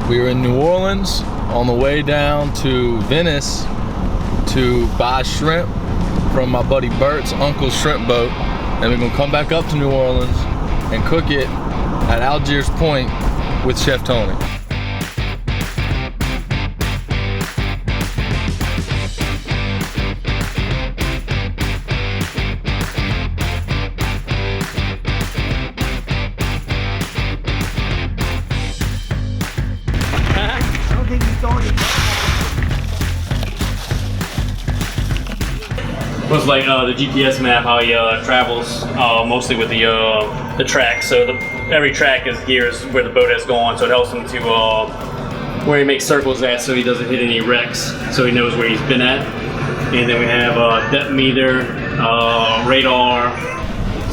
We were in New Orleans on the way down to Venice to buy shrimp from my buddy Bert's uncle's shrimp boat. And we're gonna come back up to New Orleans and cook it at Algiers Point with Chef Tony. Was like the GPS map, how he travels mostly with the track. So every track here is where the boat has gone, so it helps him to where he makes circles at, so he doesn't hit any wrecks, so he knows where he's been at. And then we have depth meter, radar.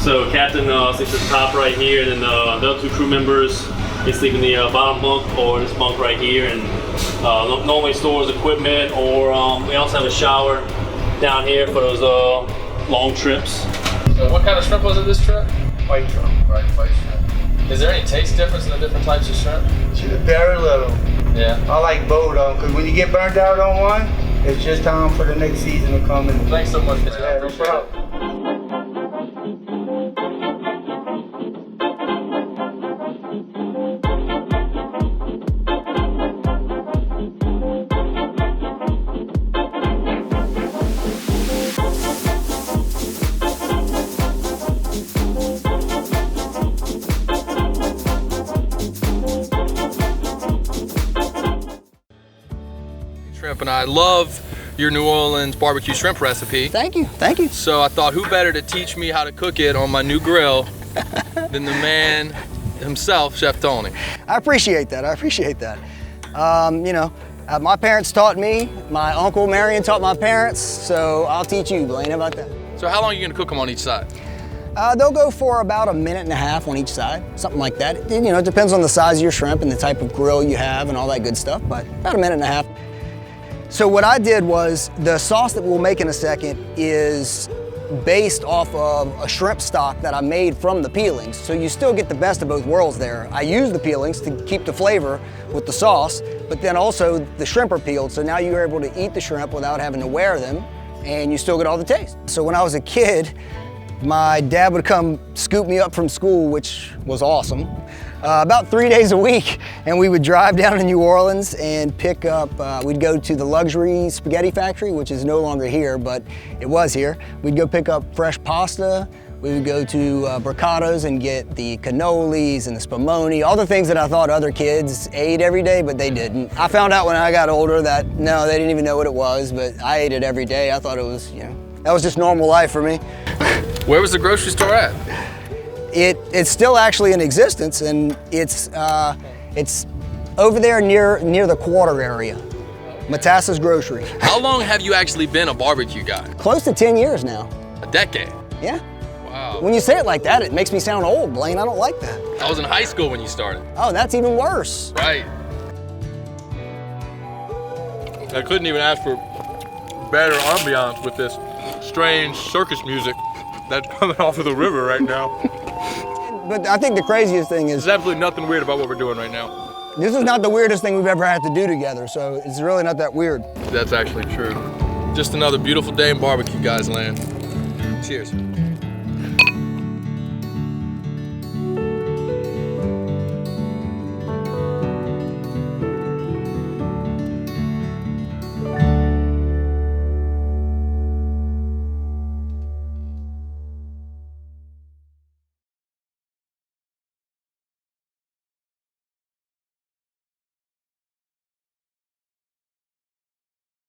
So captain sleeps at the top right here, and then the other two crew members they sleep in the bottom bunk or this bunk right here, and normally stores equipment, or we also have a shower down here for those long trips. So what kind of shrimp was it this trip? White shrimp. Right, white shrimp. Is there any taste difference in the different types of shrimp? Very little. Yeah. I like both of them, because when you get burnt out on one, it's just time for the next season to come in. Thanks so much, man. Yeah, no problem. Shrimp, and I love your New Orleans barbecue shrimp recipe. Thank you, thank you. So I thought, who better to teach me how to cook it on my new grill than the man himself, Chef Tony. I appreciate that, I appreciate that. You know, my parents taught me, my Uncle Marion taught my parents, so I'll teach you, Blaine. How about that? So how long are you gonna cook them on each side? They'll go for about 1.5 minutes on each side, something like that. You know, it depends on the size of your shrimp and the type of grill you have and all that good stuff, but about 1.5 minutes. So what I did was, the sauce that we'll make in a second is based off of a shrimp stock that I made from the peelings. So you still get the best of both worlds there. I use the peelings to keep the flavor with the sauce, but then also the shrimp are peeled, so now you're able to eat the shrimp without having to wear them, and you still get all the taste. So when I was a kid, my dad would come scoop me up from school, which was awesome, about 3 days a week, and we would drive down to New Orleans and pick up, we'd go to the luxury spaghetti factory, which is no longer here, but it was here. We'd go pick up fresh pasta. We would go to Bricato's and get the cannolis and the spumoni, all the things that I thought other kids ate every day, but they didn't. I found out when I got older that, no, they didn't even know what it was, but I ate it every day. I thought it was, you know, that was just normal life for me. Where was the grocery store at? It's still actually in existence, and it's over there near the quarter area, Natchez Grocery. How long have you actually been a barbecue guy? Close to 10 years now. A decade? Yeah. Wow. When you say it like that, it makes me sound old, Blaine. I don't like that. I was in high school when you started. Oh, that's even worse. Right. I couldn't even ask for better ambiance with this strange circus music that's coming off of the river right now. But I think the craziest thing is, There's absolutely nothing weird about what we're doing right now. this is not the weirdest thing we've ever had to do together, so it's really not that weird. That's actually true. Just another beautiful day in barbecue guys land. Cheers.